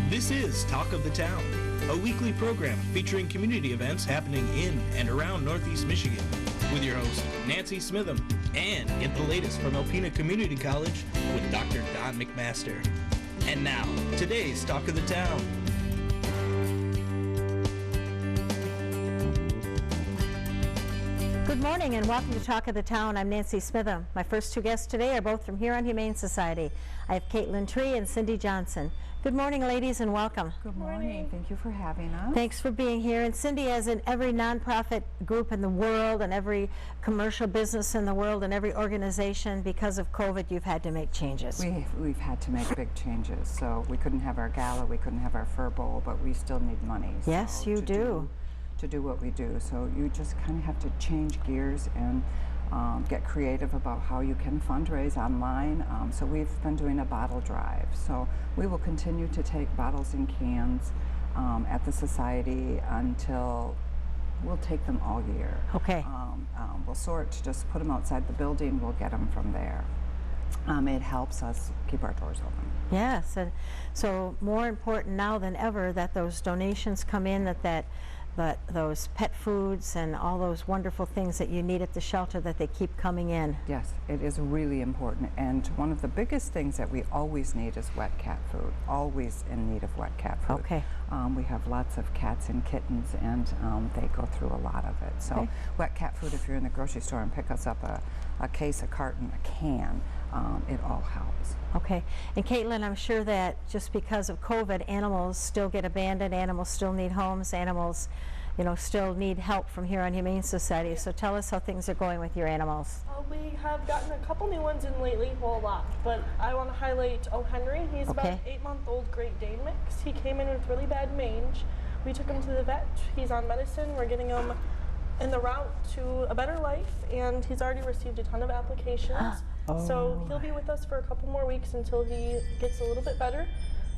This is Talk of the Town, a weekly program featuring community events happening in and around Northeast Michigan, with your host, Nancy Smitham, and get the latest from Alpena Community College with Dr. Don McMaster. And now, today's Talk of the Town. Good morning and welcome to Talk of the Town. I'm Nancy Smitham. My first two guests today are both from Huron Humane Society. I have Caitlin Tree and Cindy Johnson. Good morning, ladies, and welcome. Good morning. Thank you for having us. Thanks for being here. And Cindy, as in every nonprofit group in the world and every commercial business in the world and every organization, because of COVID, you've had to make changes. We've had to make big changes. So we couldn't have our gala, we couldn't have our fur bowl, but we still need money. Yes, so you do. To do what we do. So you just kind of have to change gears and get creative about how you can fundraise online. So we've been doing a bottle drive. So we will continue to take bottles and cans at the society until we'll take them all year. Okay. We'll sort, just put them outside the building, we'll get them from there. It helps us keep our doors open. Yes, and so more important now than ever that those donations come in, but those pet foods and all those wonderful things that you need at the shelter, that they keep coming in. Yes, it is really important. And one of the biggest things that we always need is wet cat food. Always in need of wet cat food. Okay. We have lots of cats and kittens, and they go through a lot of it. So Okay. wet cat food, if you're in the grocery store and pick us up a case, a carton, a can, it all helps. Okay. And Caitlin, I'm sure that just because of COVID, animals still get abandoned, animals still need homes, animals, still need help from Huron Humane Society. So tell us how things are going with your animals. We have gotten a couple new ones in lately, well, a lot, but I want to highlight O. Henry. He's about an 8-month-old Great Dane mix. He came in with really bad mange. We took him to the vet. He's on medicine. We're getting him in the route to a better life, and he's already received a ton of applications. So he'll be with us for a couple more weeks until he gets a little bit better.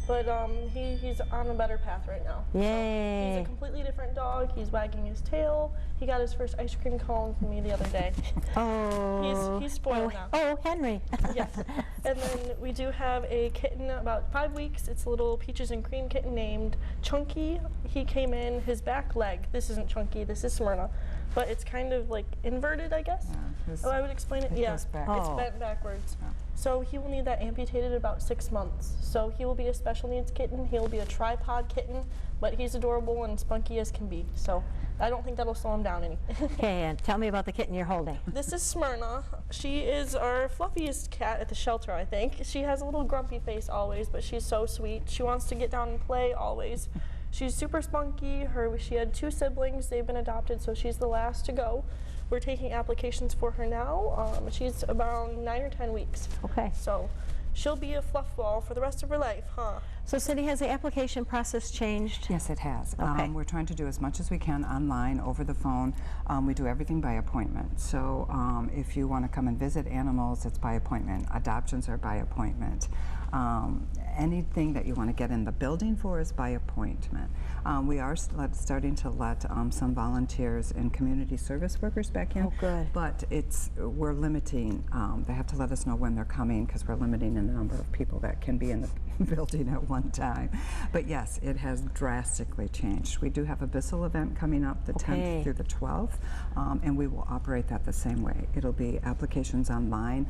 But he's on a better path right now. Yay! So he's a completely different dog. He's wagging his tail. He got his first ice cream cone from me the other day. Oh. He's spoiled now. Oh, Henry. Yes. And then we do have a kitten about 5 weeks. It's a little peaches and cream kitten named Chunky. He came in, his back leg, this isn't Chunky, this is Smyrna, but it's kind of like inverted, I guess. Yeah, I would explain it. it Yeah, goes back. it's Oh. bent backwards. Yeah. So he will need that amputated about 6 months. So he will be a special needs kitten. He'll be a tripod kitten, but he's adorable and spunky as can be. So I don't think that'll slow him down any. Okay, and tell me about the kitten you're holding. This is Smyrna. She is our fluffiest cat at the shelter, I think. She has a little grumpy face always, but she's so sweet. She wants to get down and play always. She's super spunky. She had 2 siblings. They've been adopted, so she's the last to go. We're taking applications for her now. She's about 9 or 10 weeks. Okay. So she'll be a fluff ball for the rest of her life, huh? So Cindy, has the application process changed? Yes, it has. Okay. We're trying to do as much as we can online, over the phone. We do everything by appointment. So if you want to come and visit animals, it's by appointment. Adoptions are by appointment. Anything that you want to get in the building for is by appointment. We are starting to let some volunteers and community service workers back in. Oh, good. But we're limiting. They have to let us know when they're coming because we're limiting the number of people that can be in the building at one time. But yes, it has drastically changed. We do have a Bissell event coming up the 10th through the 12th, and we will operate that the same way. It'll be applications online.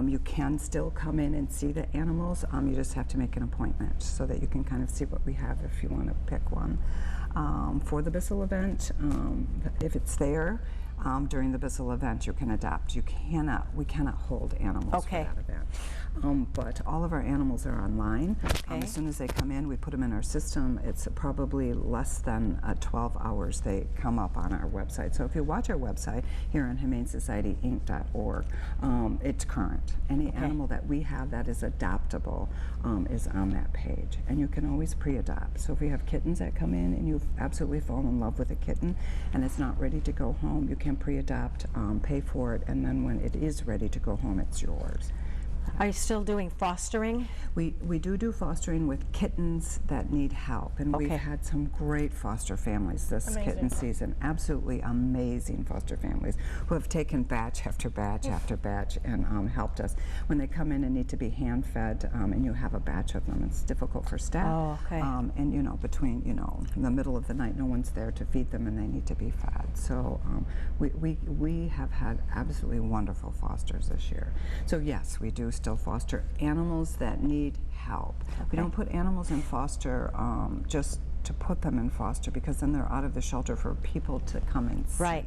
You can still come in and see the animals. You just have to make an appointment so that you can kind of see what we have if you want to pick one. For the Bissell event, if it's there, during the Bissell event, you can adopt. We cannot hold animals for that event. But all of our animals are online. As soon as they come in, we put them in our system. It's probably less than 12 hours they come up on our website. So if you watch our website here on humanesociety.org, it's current. Any animal that we have that is adoptable is on that page. And you can always pre-adopt. So if we have kittens that come in and you've absolutely fallen in love with a kitten and it's not ready to go home, you can pre-adopt, pay for it, and then when it is ready to go home, it's yours. Are you still doing fostering? We do fostering with kittens that need help, and we've Okay. had some great foster families this kitten season. Absolutely amazing foster families who have taken batch after batch after batch and helped us. When they come in and need to be hand fed, and you have a batch of them, it's difficult for staff. Oh, okay. And you know, between in the middle of the night, no one's there to feed them, and they need to be fed. So we have had absolutely wonderful fosters this year. So yes, we do still foster animals that need help. We don't put animals in foster just to put them in foster, because then they're out of the shelter for people to come and see. Right,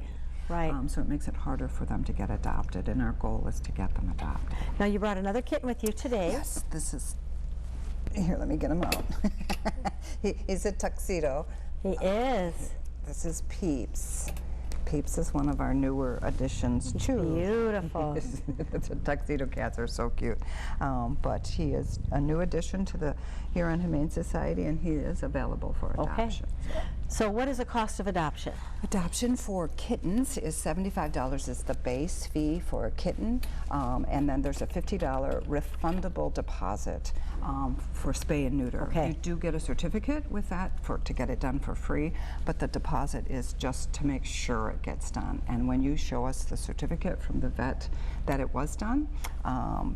right. So it makes it harder for them to get adopted, and our goal is to get them adopted. Now you brought another kitten with you today. Yes, this is, here, let me get him out. He's a tuxedo. He is. This is Peeps. Peeps is one of our newer additions too. Beautiful. The tuxedo cats are so cute. But he is a new addition to the Huron Humane Society, and he is available for adoption. So what is the cost of adoption? Adoption for kittens is $75 is the base fee for a kitten, and then there's a $50 refundable deposit for spay and neuter. Okay. You do get a certificate with that to get it done for free, but the deposit is just to make sure it gets done. And when you show us the certificate from the vet that it was done,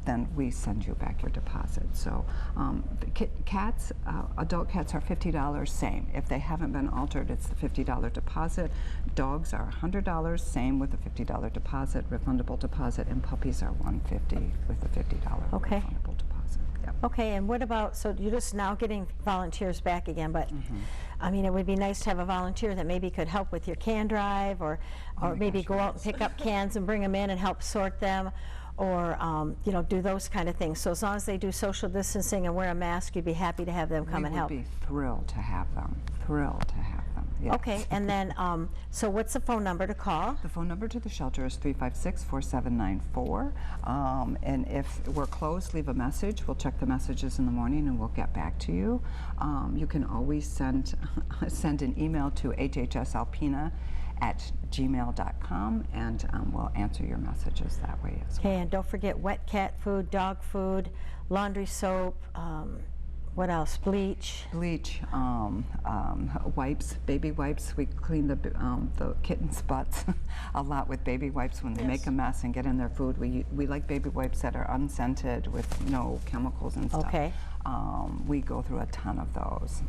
then we send you back your deposit. So the cats, adult cats are $50, same. If they haven't been altered, it's the $50 deposit. Dogs are $100, same with a $50 deposit, refundable deposit, and puppies are $150 with a $50 refundable deposit. Yep. Okay, and what about, so you're just now getting volunteers back again, but I mean, it would be nice to have a volunteer that maybe could help with your can drive, or maybe go out and pick up cans and bring them in and help sort them, or do those kind of things. So as long as they do social distancing and wear a mask, you'd be happy to have them come and help. We would be thrilled to have them. Thrilled to have them. Yes. Okay, and then, so what's the phone number to call? The phone number to the shelter is 356-4794. And if we're closed, leave a message. We'll check the messages in the morning and we'll get back to you. You can always send an email to hhsalpina@gmail.com, and we'll answer your messages that way as well. Okay, and don't forget wet cat food, dog food, laundry soap, what else? Bleach. Bleach, wipes, baby wipes. We clean the kittens' butts a lot with baby wipes when they make a mess and get in their food. We like baby wipes that are unscented with no chemicals and stuff. Okay. We go through a ton of those.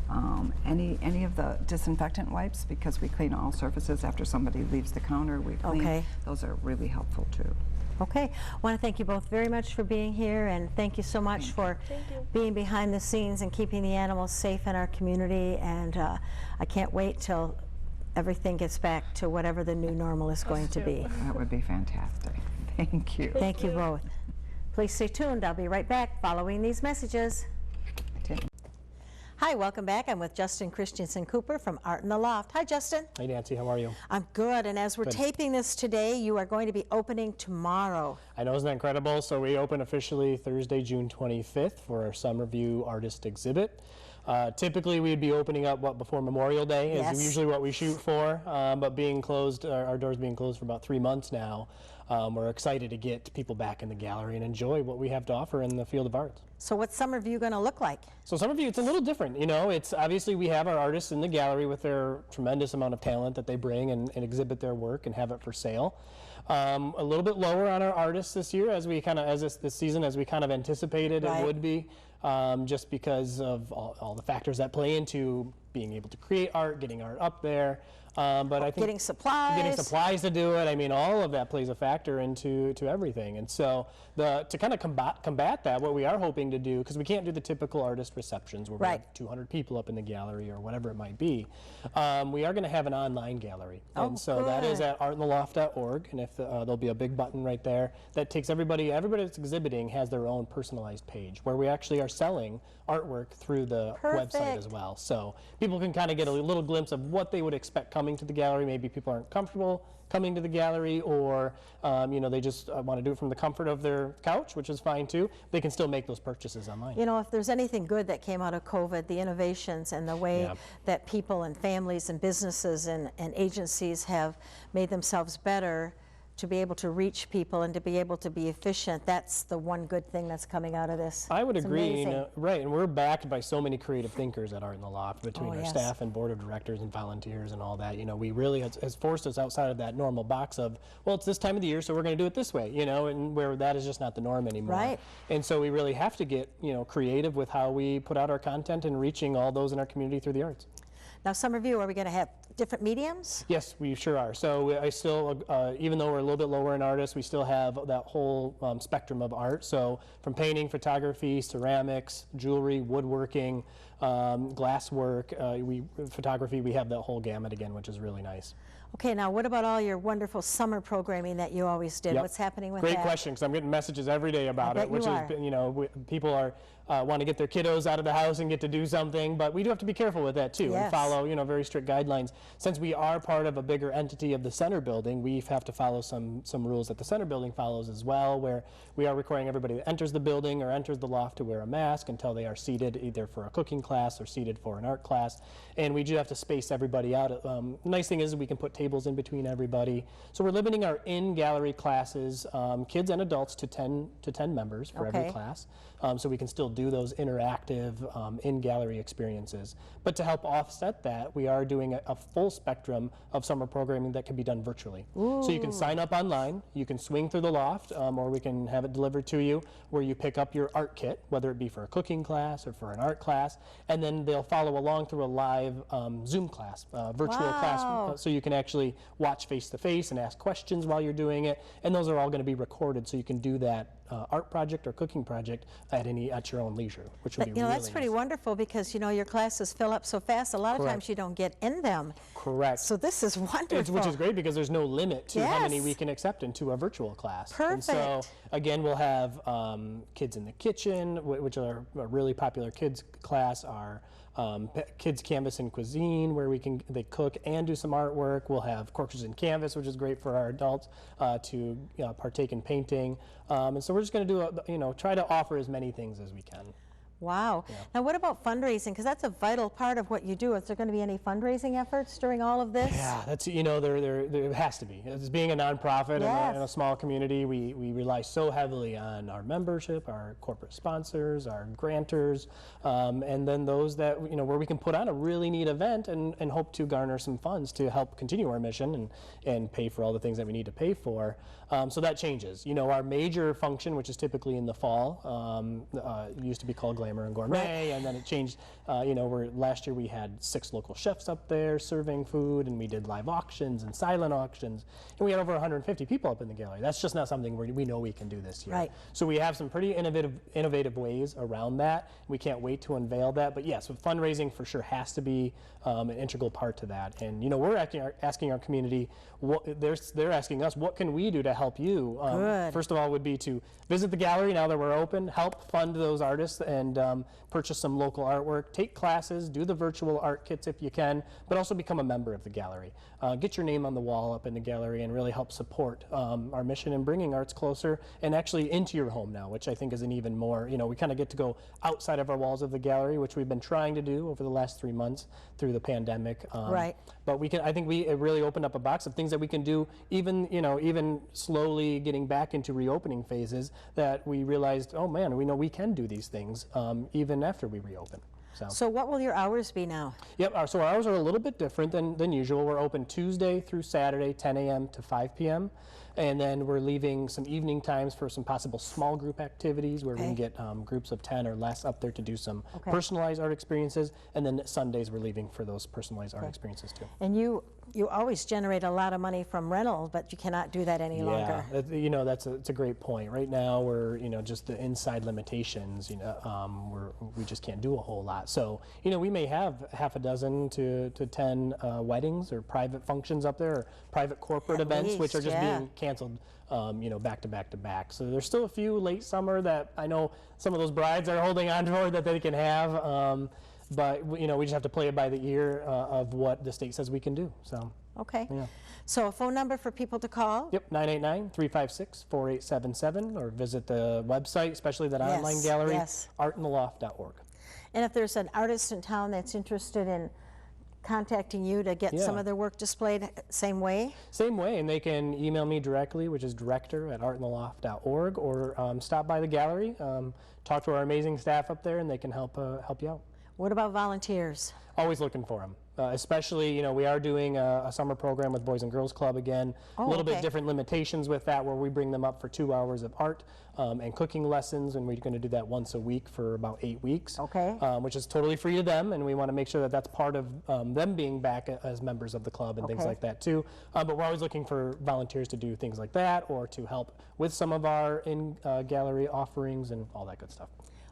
Any of the disinfectant wipes, because we clean all surfaces after somebody leaves the counter. We clean. Okay. Those are really helpful too. Okay, I want to thank you both very much for being here, and thank you so much for being behind the scenes and keeping the animals safe in our community. And I can't wait till everything gets back to whatever the new normal is going to be. That would be fantastic. Thank you. Thank you both. Please stay tuned. I'll be right back following these messages. Hi, welcome back. I'm with Justin Christensen Cooper from Art in the Loft. Hi, Justin. Hey, Nancy, how are you? I'm good, and as we're taping this today, you are going to be opening tomorrow. I know, isn't that incredible? So we open officially Thursday, June 25th for our Summerview Artist Exhibit. Typically, we'd be opening up before Memorial Day is usually what we shoot for, but being closed, our doors being closed for about 3 months now, we're excited to get people back in the gallery and enjoy what we have to offer in the field of arts. So what's Summerview going to look like? So Summerview, it's a little different. You know, it's obviously we have our artists in the gallery with their tremendous amount of talent that they bring and exhibit their work and have it for sale. A little bit lower on our artists this year, as we kind of, this season, as we kind of anticipated it would be, just because of all the factors that play into being able to create art, getting art up there. But I think getting supplies to do it. I mean, all of that plays a factor into everything. And so to kind of combat that, what we are hoping to do, because we can't do the typical artist receptions where we have 200 people up in the gallery or whatever it might be, we are going to have an online gallery. And so that is at artintheloft.org, and if there'll be a big button right there that takes everybody that's exhibiting has their own personalized page where we actually are selling artwork through the website as well. So people can kind of get a little glimpse of what they would expect coming to the gallery. Maybe people aren't comfortable coming to the gallery, or they just want to do it from the comfort of their couch, which is fine too. They can still make those purchases online. You know, if there's anything good that came out of COVID, the innovations and the way that people and families and businesses and agencies have made themselves better to be able to reach people and to be able to be efficient, that's the one good thing that's coming out of this. I would It's agree, amazing. right, and we're backed by so many creative thinkers at Art in the Loft between our yes. staff and board of directors and volunteers and all that. We really has forced us outside of that normal box of, well, it's this time of the year, so we're going to do it this way, and where that is just not the norm anymore. Right. And so we really have to get, creative with how we put out our content and reaching all those in our community through the arts. Now, some of you, are we going to have different mediums? Yes, we sure are. So I still, even though we're a little bit lower in artists, we still have that whole spectrum of art. So from painting, photography, ceramics, jewelry, woodworking, glasswork, photography, we have that whole gamut again, which is really nice. Okay, now what about all your wonderful summer programming that you always did? Yep. What's happening with Great that? question, because I'm getting messages every day about bet it, which you is, are. people are want to get their kiddos out of the house and get to do something, but we do have to be careful with that too and Yes. follow, very strict guidelines. Since we are part of a bigger entity of the center building, we have to follow some rules that the center building follows as well, where we are requiring everybody that enters the building or enters the loft to wear a mask until they are seated either for a cooking class or seated for an art class, and we do have to space everybody out. Nice thing is we can put tables in between everybody. So we're limiting our in-gallery classes, kids and adults, to 10 members for every Okay. class. So we can still do those interactive in-gallery experiences. But to help offset that, we are doing a full spectrum of summer programming that can be done virtually. So you can sign up online, you can swing through the loft, or we can have it delivered to you, where you pick up your art kit, whether it be for a cooking class or for an art class, and then they'll follow along through a live Zoom class, virtual class, Wow. so you can actually watch face-to-face and ask questions while you're doing it, and those are all going to be recorded, so you can do that art project or cooking project at your own leisure, which would be really That's pretty nice. wonderful because, your classes fill up so fast. A lot of Correct. times you don't get in them. Correct. So this is wonderful. Which is great because there's no limit to how many Yes. we can accept into a virtual class. And so, Perfect. again, we'll have Kids in the Kitchen, which are a really popular kids class, our Kids Canvas and Cuisine, where they cook and do some artwork. We'll have Corkers and Canvas, which is great for our adults to partake in painting. And so we're just going to do, try to offer as many things as we can. Wow. Now, what about fundraising? Because that's a vital part of what you do. Is there going to be any fundraising efforts during all of this? Yeah, that's, there has to be. As being a nonprofit Yes. in a small community, we rely so heavily on our membership, our corporate sponsors, our grantors, and then those that, where we can put on a really neat event and hope to garner some funds to help continue our mission and pay for all the things that we need to pay for. So that changes. Our major function, which is typically in the fall, used to be called Glamour and Gourmet, and then it changed. Last year we had 6 local chefs up there serving food, and we did live auctions and silent auctions, and we had over 150 people up in the gallery. That's just not something we know we can do this year. Right. So we have some pretty innovative ways around that. We can't wait to unveil that. But yes, fundraising for sure has to be an integral part to that. And we're asking our community, they're asking us, what can we do to help you? Good. First of all, would be to visit the gallery now that we're open, help fund those artists, and purchase some local artwork, take classes, do the virtual art kits if you can, but also become a member of the gallery. Get your name on the wall up in the gallery and really help support our mission in bringing arts closer and actually into your home now, which I think is an even more, we kind of get to go outside of our walls of the gallery, which we've been trying to do over the last 3 months through the pandemic. Right. But I think it really opened up a box of things that we can do, even slowly getting back into reopening phases, that we realized, oh man, we know we can do these things even after we reopen. So what will your hours be now? Yep, so our hours are a little bit different than usual. We're open Tuesday through Saturday, 10 a.m. to 5 p.m. And then we're leaving some evening times for some possible small group activities where we can get groups of 10 or less up there to do some personalized art experiences. And then Sundays we're leaving for those personalized art experiences too. And you always generate a lot of money from rental, but you cannot do that any longer. Yeah, that's a great point. Right now we're, just the inside limitations, we just can't do a whole lot. So, we may have half a dozen to 10 weddings or private functions up there, or private corporate At events, which are least, just yeah. being canceled, back to back to back. So there's still a few late summer that I know some of those brides are holding on for that they can have. But we just have to play it by the ear of what the state says we can do. So. Okay. Yeah. So a phone number for people to call? Yep, 989-356-4877, or visit the website, especially that online Yes, gallery, yes. artintheloft.org. And if there's an artist in town that's interested in contacting you to get some Yeah. of their work displayed same way? Same way, and they can email me directly, which is director@artintheloft.org, or stop by the gallery, talk to our amazing staff up there, and they can help you out. What about volunteers? Always looking for them. Especially, we are doing a summer program with Boys and Girls Club again. Oh, a little okay. bit different limitations with that, where we bring them up for 2 hours of art and cooking lessons, and we're going to do that once a week for about 8 weeks. Okay. Which is totally free to them, and we want to make sure that that's part of them being back as members of the club and things Okay. like that too. But we're always looking for volunteers to do things like that, or to help with some of our in-gallery offerings and all that good stuff.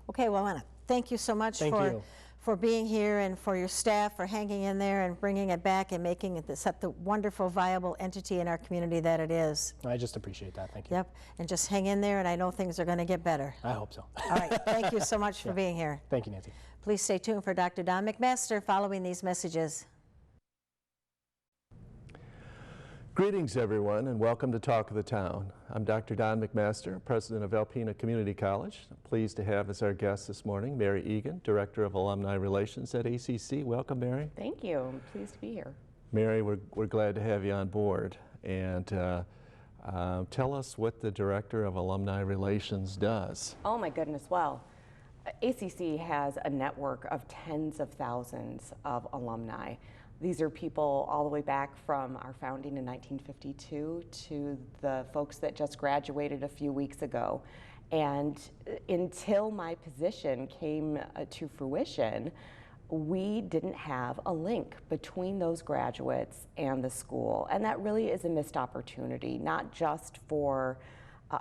Okay, well, I want to thank you so much Thank you. for being here, and for your staff for hanging in there and bringing it back and making it the wonderful, viable entity in our community that it is. I just appreciate that. Thank you. Yep, and just hang in there, and I know things are going to get better. I hope so. All right, thank you so much for being here. Thank you, Nancy. Please stay tuned for Dr. Don McMaster following these messages. Greetings, everyone, and welcome to Talk of the Town. I'm Dr. Don McMaster, president of Alpena Community College. I'm pleased to have as our guest this morning Mary Egan, Director of Alumni Relations at ACC. Welcome, Mary. Thank you. I'm pleased to be here. Mary, we're glad to have you on board. And tell us what the Director of Alumni Relations does. Oh my goodness. Well, ACC has a network of tens of thousands of alumni. These are people all the way back from our founding in 1952 to the folks that just graduated a few weeks ago. And until my position came to fruition, we didn't have a link between those graduates and the school. And that really is a missed opportunity, not just for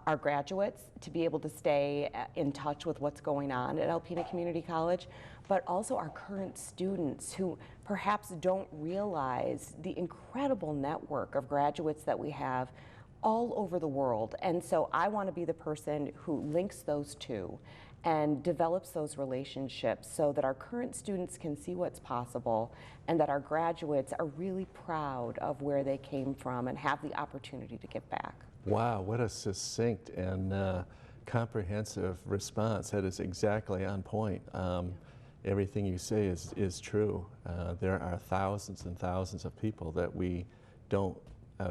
our graduates to be able to stay in touch with what's going on at Alpena Community College, but also our current students who perhaps don't realize the incredible network of graduates that we have all over the world. And so I want to be the person who links those two and develops those relationships so that our current students can see what's possible and that our graduates are really proud of where they came from and have the opportunity to give back. Wow, what a succinct and comprehensive response. That is exactly on point. Everything you say is true. There are thousands and thousands of people that we don't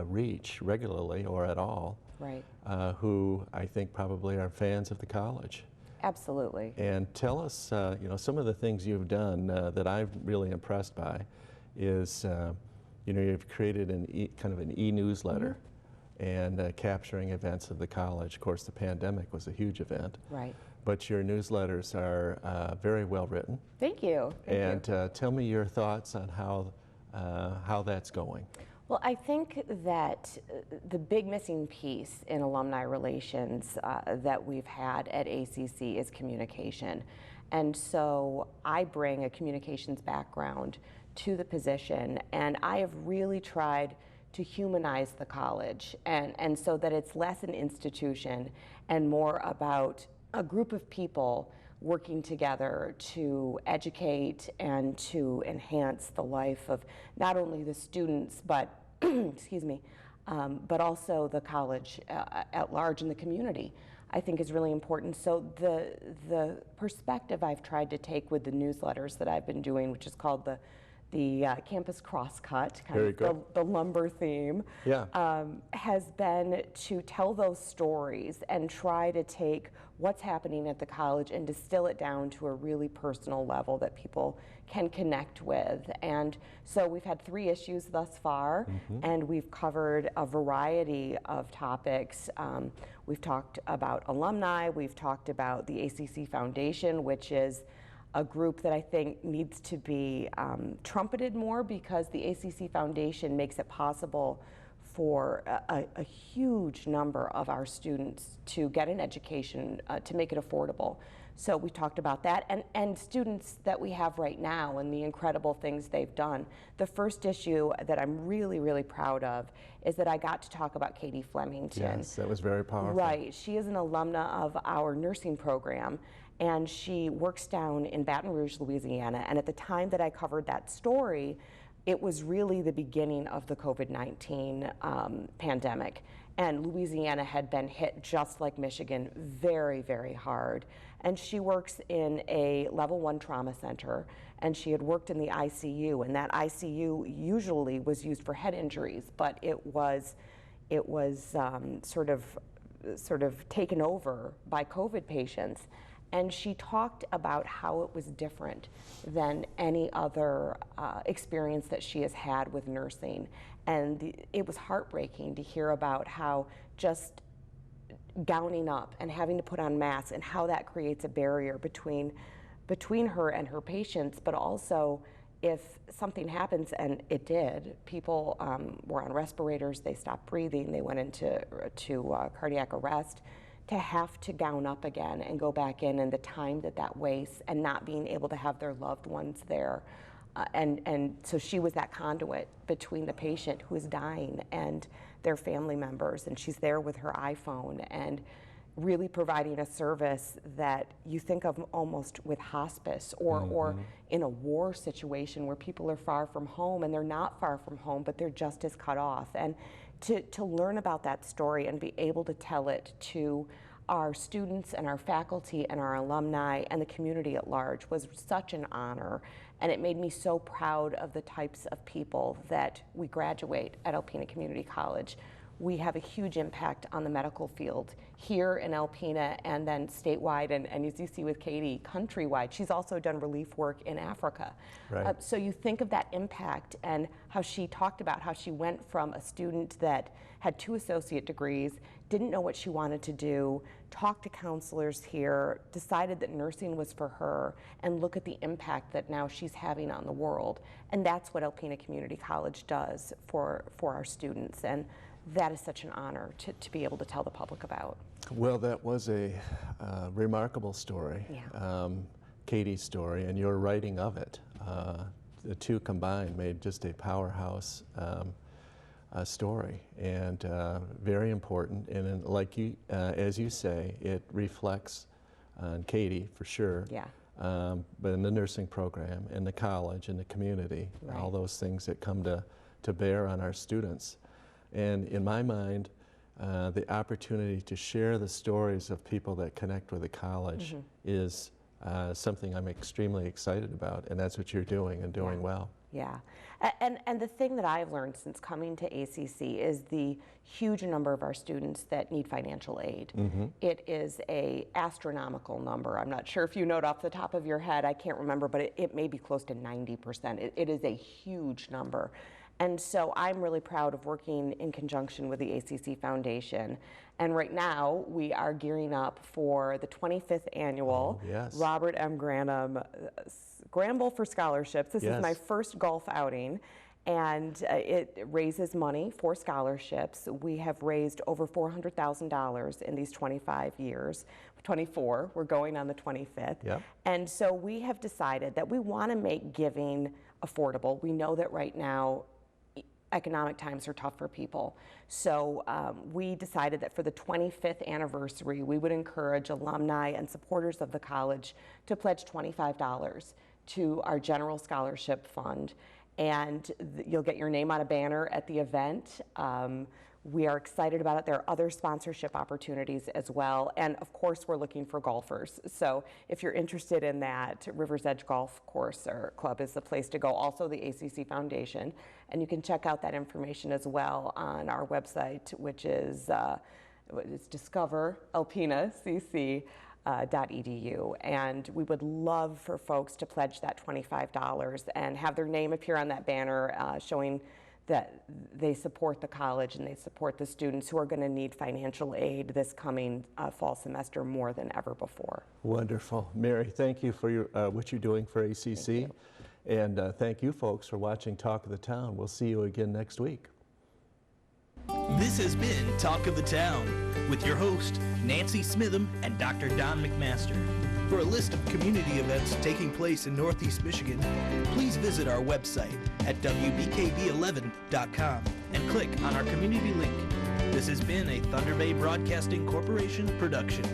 reach regularly or at all, Right. who I think probably are fans of the college. Absolutely. And tell us, some of the things you've done that I'm really impressed by is, you've created kind of an e-newsletter and capturing events of the college. Of course, the pandemic was a huge event. Right. But your newsletters are very well written. Thank you. Thank you. And tell me your thoughts on how that's going. Well, I think that the big missing piece in alumni relations that we've had at ACC is communication. And so I bring a communications background to the position, and I have really tried to humanize the college, and so that it's less an institution and more about a group of people working together to educate and to enhance the life of not only the students, but excuse me, but also the college at large and the community, I think is really important. So the perspective I've tried to take with the newsletters that I've been doing, which is called the Campus Crosscut, kind of the lumber theme, has been to tell those stories and try to take what's happening at the college and distill it down to a really personal level that people can connect with. And so we've had 3 issues thus far, and we've covered a variety of topics. We've talked about alumni, we've talked about the ACC Foundation, which is a group that I think needs to be trumpeted more, because the ACC Foundation makes it possible for a huge number of our students to get an education, to make it affordable. So we talked about that, and students that we have right now and the incredible things they've done. The first issue that I'm really, really proud of is that I got to talk about Katie Flemington. Yes, that was very powerful. Right, she is an alumna of our nursing program, and she works down in Baton Rouge, Louisiana. And at the time that I covered that story, it was really the beginning of the COVID-19 pandemic. And Louisiana had been hit just like Michigan very, very hard. And she works in a level 1 trauma center, and she had worked in the ICU, and that ICU usually was used for head injuries, but it was sort of taken over by COVID patients. And she talked about how it was different than any other experience that she has had with nursing. And it was heartbreaking to hear about how just gowning up and having to put on masks and how that creates a barrier between her and her patients, but also if something happens, and it did, people were on respirators, they stopped breathing, they went into cardiac arrest, to have to gown up again and go back in, and the time that wastes, and not being able to have their loved ones there. And so she was that conduit between the patient who is dying and their family members, and she's there with her iPhone and really providing a service that you think of almost with hospice or in a war situation where people are far from home, and they're not far from home, but they're just as cut off. And to learn about that story and be able to tell it to our students and our faculty and our alumni and the community at large was such an honor. And it made me so proud of the types of people that we graduate at Alpena Community College. We have a huge impact on the medical field here in Alpena and then statewide, and as you see with Katie, countrywide. She's also done relief work in Africa. Right. So you think of that impact and how she talked about how she went from a student that had 2 associate degrees, didn't know what she wanted to do, talked to counselors here, decided that nursing was for her, and look at the impact that now she's having on the world. And that's what Alpena Community College does for our students. And that is such an honor to be able to tell the public about. Well, that was a remarkable story, Yeah. Katie's story, and your writing of it. The two combined made just a powerhouse story, and very important. And like you, as you say, it reflects on Katie for sure. Yeah. But in the nursing program, in the college, in the community, Right. all those things that come to bear on our students. And in my mind, the opportunity to share the stories of people that connect with the college is something I'm extremely excited about, and that's what you're doing and doing well. Yeah, and the thing that I've learned since coming to ACC is the huge number of our students that need financial aid. It is a astronomical number. I'm not sure if you know it off the top of your head, I can't remember, but it may be close to 90%. It is a huge number. And so I'm really proud of working in conjunction with the ACC Foundation. And right now, we are gearing up for the 25th annual Robert M. Granum Scramble for Scholarships. This is my first golf outing, and it raises money for scholarships. We have raised over $400,000 in these 25 years. 24, we're going on the 25th. Yep. And so we have decided that we want to make giving affordable. We know that right now, economic times are tough for people. So we decided that for the 25th anniversary, we would encourage alumni and supporters of the college to pledge $25 to our general scholarship fund. And you'll get your name on a banner at the event. We are excited about it. There are other sponsorship opportunities as well. And of course, we're looking for golfers. So if you're interested in that, River's Edge Golf Course or Club is the place to go. Also the ACC Foundation. And you can check out that information as well on our website, which is discoveralpenacc.edu. And we would love for folks to pledge that $25 and have their name appear on that banner showing that they support the college and they support the students who are going to need financial aid this coming fall semester more than ever before. Wonderful. Mary, thank you for what you're doing for ACC. Thank you. And thank you folks for watching Talk of the Town. We'll see you again next week. This has been Talk of the Town with your host, Nancy Smitham and Dr. Don McMaster. For a list of community events taking place in Northeast Michigan, please visit our website at wbkb11.com and click on our community link. This has been a Thunder Bay Broadcasting Corporation production.